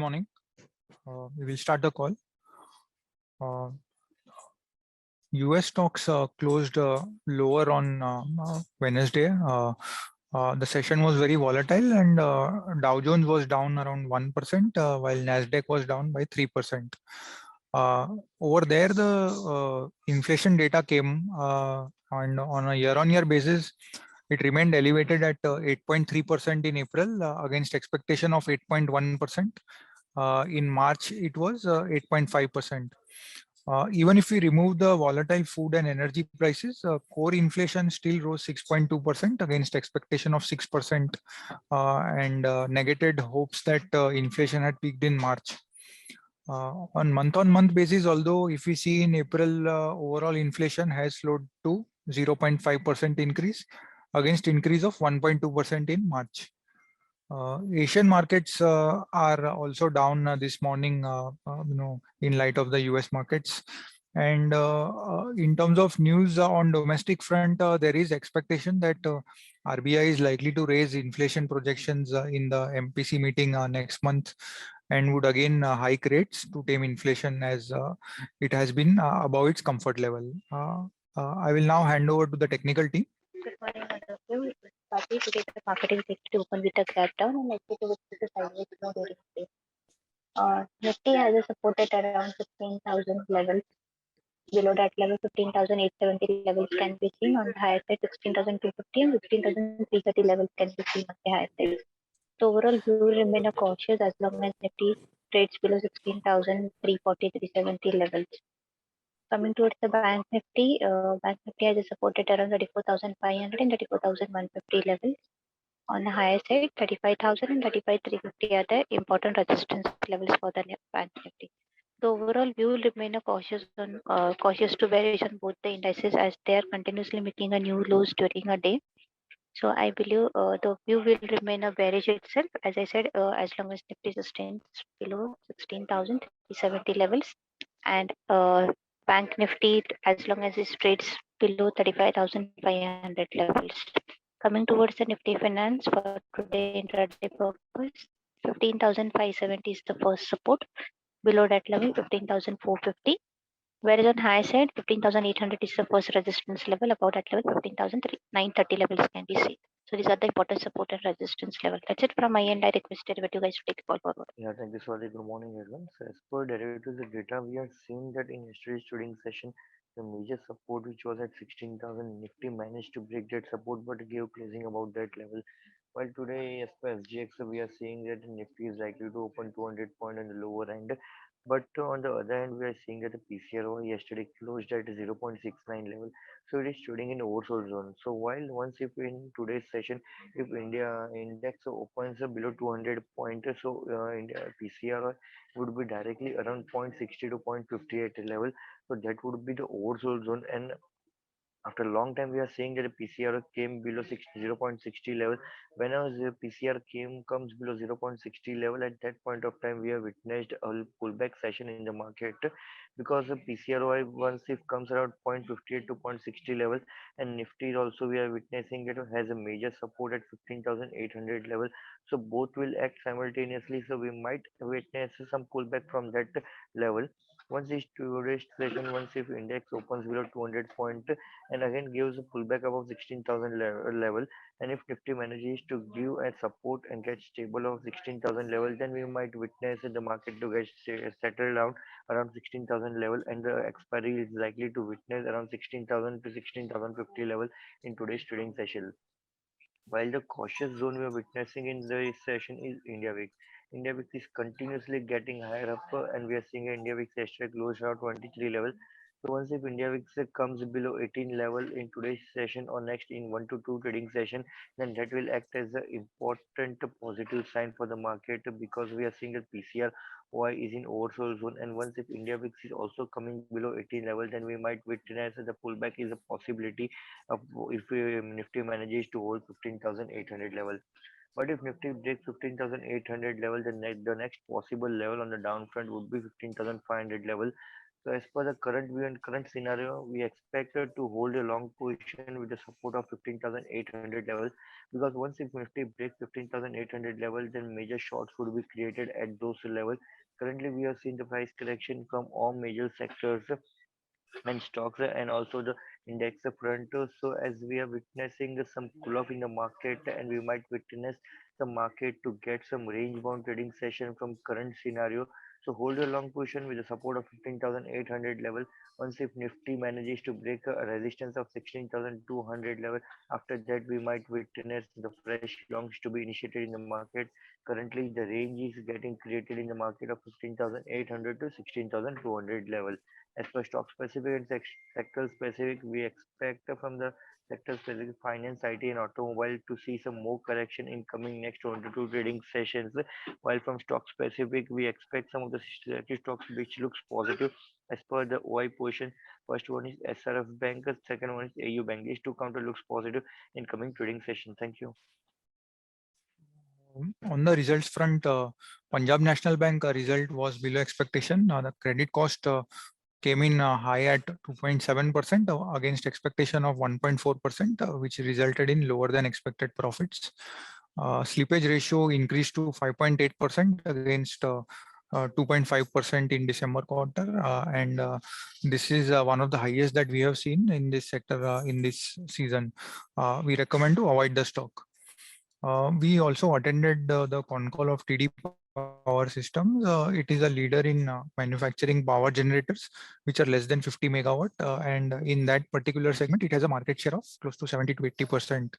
morning. We will start the call. US stocks closed lower on Wednesday. The session was very volatile, and Dow Jones was down around 1%, while Nasdaq was down by 3%. Over there, the inflation data came, and on a year-on-year basis, it remained elevated at 8.3% in April against expectation of 8.1%. In March, it was 8.5%. Even if we remove the volatile food and energy prices, core inflation still rose 6.2% against expectation of 6%, and negated hopes that inflation had peaked in March. On month-on-month basis, although if we see in April, overall inflation has slowed to 0.5% increase against increase of 1.2% in March. Asian markets are also down this morning, in light of the US markets. And in terms of news on domestic front, there is expectation that RBI is likely to raise inflation projections in the MPC meeting next month, and would again hike rates to tame inflation as it has been above its comfort level. I will now hand over to the technical team. Good morning, all of you. Today the market is expected to open with a gap down and likely to visit the sideways during the day. Nifty has a support at around 15,000 levels. Below that level, 15,870 levels can be seen. On the higher side, 16,250 and 16,330 levels can be seen on the higher side. So overall, we will remain cautious as long as Nifty trades below 16,340, 370 levels. Coming towards the Bank Nifty has a support at around 34,500 and 34,150 levels. On the higher side, 35,000 and 35,350 are the important resistance levels for the Bank Nifty. So overall, we will remain cautious to bearish on both the indices as they are continuously making a new lows during a day. So I believe the view will remain a bearish itself. As I said, as long as Nifty sustains below 16,370 levels, and Bank Nifty as long as it trades below 35,500 levels. Coming towards the Nifty Finance for today intraday purpose, 15,570 is the first support. Below that level, 15,450. Whereas on high side, 15,800 is the first resistance level. About that level, 15,930 levels can be seen. So these are the important support and resistance level. That's it from my end. I requested you guys to take the call forward. Yeah, thank you, Swati. Good morning, everyone. So as per derivatives data, we are seeing that in yesterday's trading session, the major support which was at 16,000, Nifty managed to break that support but gave closing about that level. While today, as per SGX, we are seeing that Nifty is likely to open 200 point on the lower end. But on the other hand, we are seeing that the PCRO yesterday closed at 0.69 level. So it is trading in oversold zone. So while once if in today's session, if India index opens below 200 point, so India PCRO would be directly around 0.60 to 0.58 level. So that would be the oversold zone. And after a long time, we are seeing that the PCR came below 0.60 level. Whenever the PCR comes below 0.60 level, at that point of time, we have witnessed a pullback session in the market because the PCROI once it comes around 0.58 to 0.60 level, and Nifty also we are witnessing that it has a major support at 15,800 level. So both will act simultaneously. So we might witness some pullback from that level. Once this today's session, once if index opens below 200 point and again gives a pullback above 16,000 level, and if Nifty manages to give a support and get stable of 16,000 level, then we might witness the market to get settled down around 16,000 level, and the expiry is likely to witness around 16,000 to 16,050 level in today's trading session. While the cautious zone we are witnessing in this session is India VIX. India VIX is continuously getting higher up, and we are seeing India VIX yesterday close around 23 level. So once if India VIX comes below 18 level in today's session or next in 1 to 2 trading session, then that will act as an important positive sign for the market, because we are seeing that PCRY is in oversold zone, and once if India VIX is also coming below 18 level, then we might witness the pullback is a possibility of if Nifty manages to hold 15,800 level. But if Nifty breaks 15,800 level, then the next possible level on the down front would be 15,500 level. So as per the current view and current scenario, we expect to hold a long position with the support of 15,800 level, because once if Nifty breaks 15,800 level, then major shorts would be created at those levels. Currently, we have seen the price correction from all major sectors and stocks and also the index front. So as we are witnessing some cool off in the market, and we might witness the market to get some range bound trading session from current scenario. So hold a long position with the support of 15,800 level. Once if Nifty manages to break a resistance of 16,200 level, after that we might witness the fresh longs to be initiated in the market. Currently the range is getting created in the market of 15,800 to 16,200 level. As per stock specific and sector specific, we expect from the sector specific finance, IT, and automobile to see some more correction in coming next 22 trading sessions. While from stock specific, we expect some of the selected stocks which looks positive as per the OI position. First one is SRF Bank, second one is AU Bank. These two counter looks positive in coming trading session. Thank you. On the results front, Punjab National Bank result was below expectation. The credit cost came in high at 2.7% against expectation of 1.4%, which resulted in lower than expected profits. Slippage ratio increased to 5.8% against 2.5% in December quarter, and this is one of the highest that we have seen in this sector in this season. We recommend to avoid the stock. We also attended the con call of TD Power Systems. It is a leader in manufacturing power generators, which are less than 50 megawatt. And in that particular segment, it has a market share of close to 70 to 80%.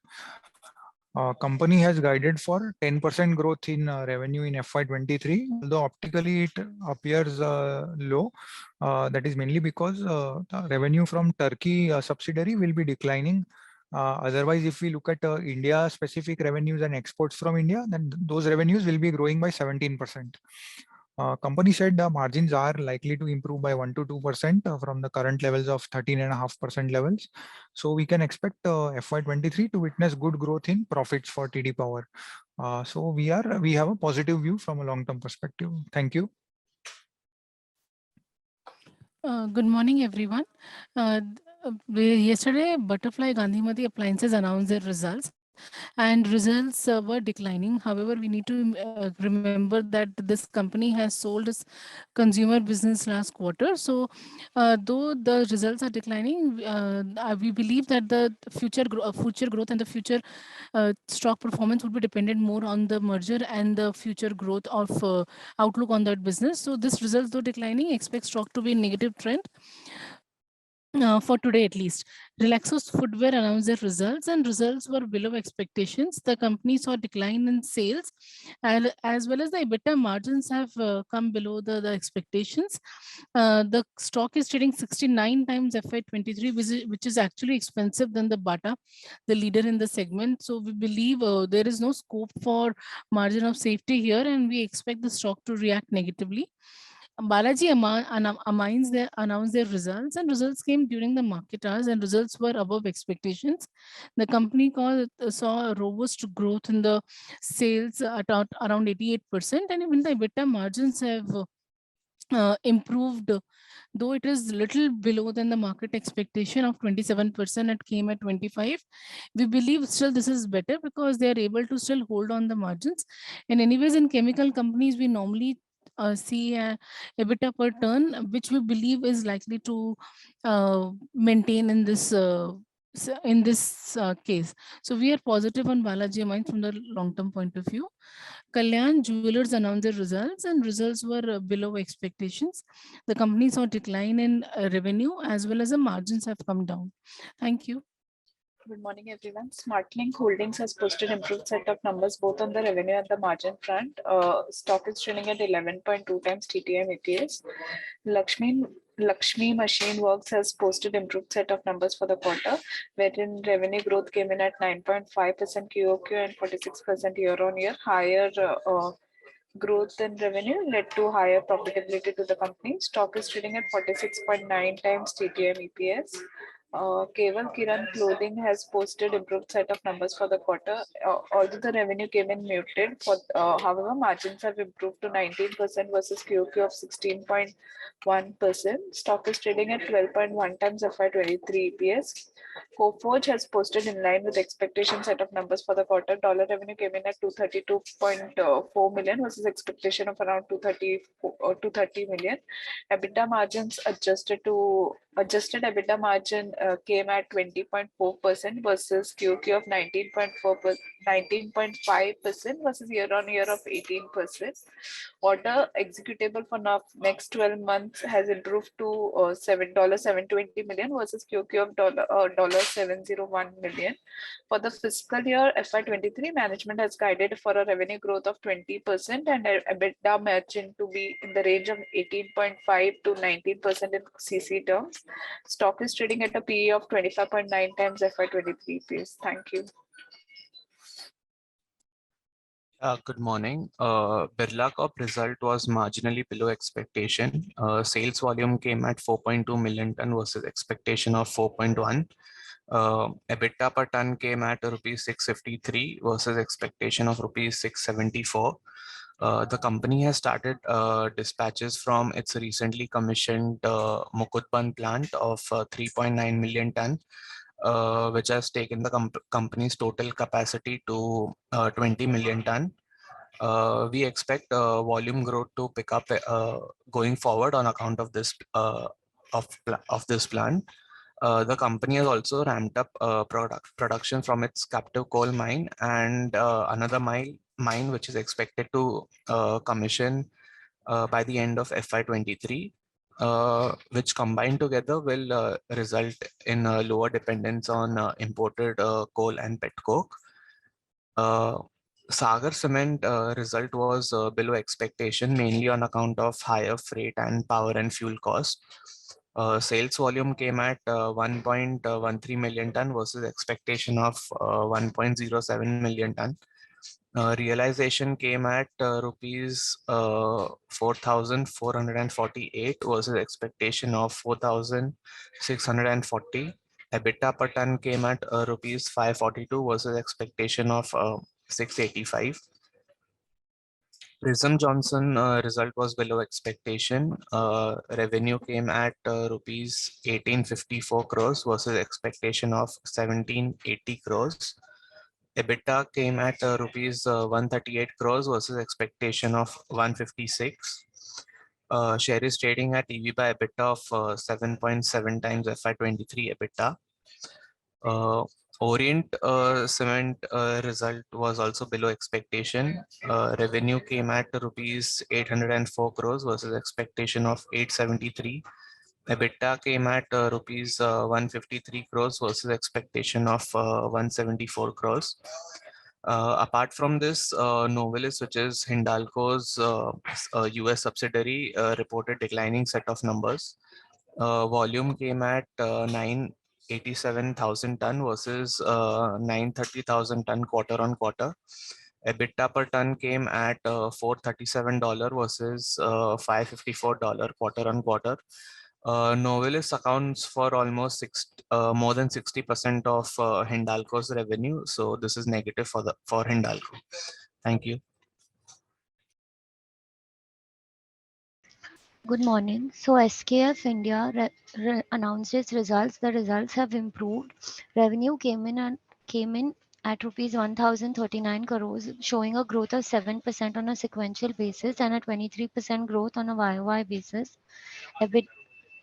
Company has guided for 10% growth in revenue in FY23, although optically it appears low. That is mainly because the revenue from Turkey subsidiary will be declining. Otherwise, if we look at India specific revenues and exports from India, then those revenues will be growing by 17%. Company said the margins are likely to improve by 1 to 2% from the current levels of 13.5% levels. So we can expect FY23 to witness good growth in profits for TD Power. So we have a positive view from a long-term perspective. Thank you. Good morning, everyone. Yesterday, Butterfly Gandhimathi Appliances announced their results, and results were declining. However, we need to remember that this company has sold its consumer business last quarter. So, though the results are declining, we believe that the future growth and the future stock performance would be dependent more on the merger and the future growth of outlook on that business. So, this results though declining, expect stock to be in negative trend. For today at least. Relaxo's Footwear announced their results, and results were below expectations. The company saw a decline in sales, and as well as the EBITDA margins have come below the expectations. The stock is trading 69 times FY23, which is actually expensive than the Bata, the leader in the segment. So we believe there is no scope for margin of safety here, and we expect the stock to react negatively. Balaji Amines announced their results, and results came during the market hours, and results were above expectations. The company saw a robust growth in the sales at around 88%, and even the EBITDA margins have improved, though it is little below than the market expectation of 27%. It came at 25. We believe still this is better because they are able to still hold on the margins. And anyways, in chemical companies, we normally see a EBITDA per ton, which we believe is likely to maintain in this case. So we are positive on Balaji Amines from the long-term point of view. Kalyan Jewelers announced their results, and results were below expectations. The company saw a decline in revenue as well as the margins have come down. Thank you. Good morning, everyone. SmartLink Holdings has posted improved set of numbers both on the revenue and the margin front. Stock is trading at 11.2 times TTM EPS. Lakshmi Machine Works has posted improved set of numbers for the quarter, wherein revenue growth came in at 9.5% QOQ and 46% year-on-year. Higher growth in revenue led to higher profitability to the company. Stock is trading at 46.9 times TTM EPS. Keval Kiran Clothing has posted improved set of numbers for the quarter. Although the revenue came in muted, however, margins have improved to 19% versus QOQ of 16.1%. Stock is trading at 12.1 times FY23 EPS. Coforge has posted in line with expectation set of numbers for the quarter. Dollar revenue came in at 232.4 million versus expectation of around 230 million. EBITDA margins adjusted EBITDA margin came at 20.4% versus QQ of 19.5% versus year-on-year of 18%. Order executable for next 12 months has improved to $720 million versus QQ of $701 million. For the fiscal year FY23, management has guided for a revenue growth of 20% and a EBITDA margin to be in the range of 18.5 to 19% in CC terms. Stock is trading at a PE of 25.9 times FY23 EPS. Thank you. Good morning. Birla Corp result was marginally below expectation. Sales volume came at 4.2 million ton versus expectation of 4.1. EBITDA per ton came at rupees 653 versus expectation of rupees 674. The company has started dispatches from its recently commissioned Mukutband plant of 3.9 million ton, which has taken the company's total capacity to 20 million ton. We expect volume growth to pick up going forward on account of this this plant. The company has also ramped up production from its captive coal mine and another mine which is expected to commission by the end of FY23, which combined together will result in lower dependence on imported coal and petcoke. Sagar Cement result was below expectation, mainly on account of higher freight and power and fuel cost. Sales volume came at 1.13 million ton versus expectation of 1.07 million ton. Realization came at rupees 4,448 versus expectation of 4,640. EBITDA per ton came at rupees 542 versus expectation of 685. Prism Johnson result was below expectation. Revenue came at rupees 1854 crores versus expectation of 1780 crores. EBITDA came at rupees 138 crores versus expectation of 156. Share is trading at EV by EBITDA of 7.7 times FY23 EBITDA. Orient Cement result was also below expectation. Revenue came at rupees 804 crores versus expectation of 873. EBITDA came at rupees 153 crores versus expectation of 174 crores. Apart from this, Novelis, which is Hindalco's US subsidiary, reported declining set of numbers. Volume came at 987,000 ton versus 930,000 ton quarter on quarter. EBITDA per ton came at $437 versus $554 quarter on quarter. Novelis accounts for almost more than 60% of Hindalco's revenue, so this is negative for Hindalco. Thank you. Good morning. So SKF India announced its results. The results have improved. Revenue came in at rupees 1,039 crores, showing a growth of 7% on a sequential basis and a 23% growth on a YOY basis.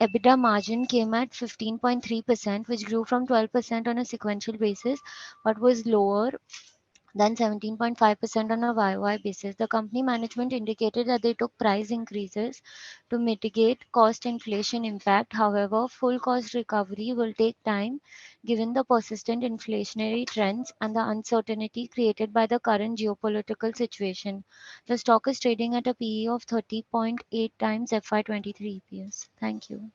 EBITDA margin came at 15.3%, which grew from 12% on a sequential basis, but was lower than 17.5% on a YOY basis. The company management indicated that they took price increases to mitigate cost inflation impact. However, full cost recovery will take time given the persistent inflationary trends and the uncertainty created by the current geopolitical situation. The stock is trading at a PE of 30.8 times FY23 EPS. Thank you.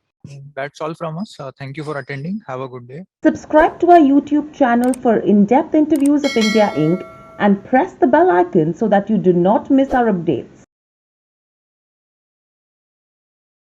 That's all from us. Thank you for attending. Have a good day. Subscribe to our YouTube channel for in-depth interviews of India Inc. and press the bell icon so that you do not miss our updates.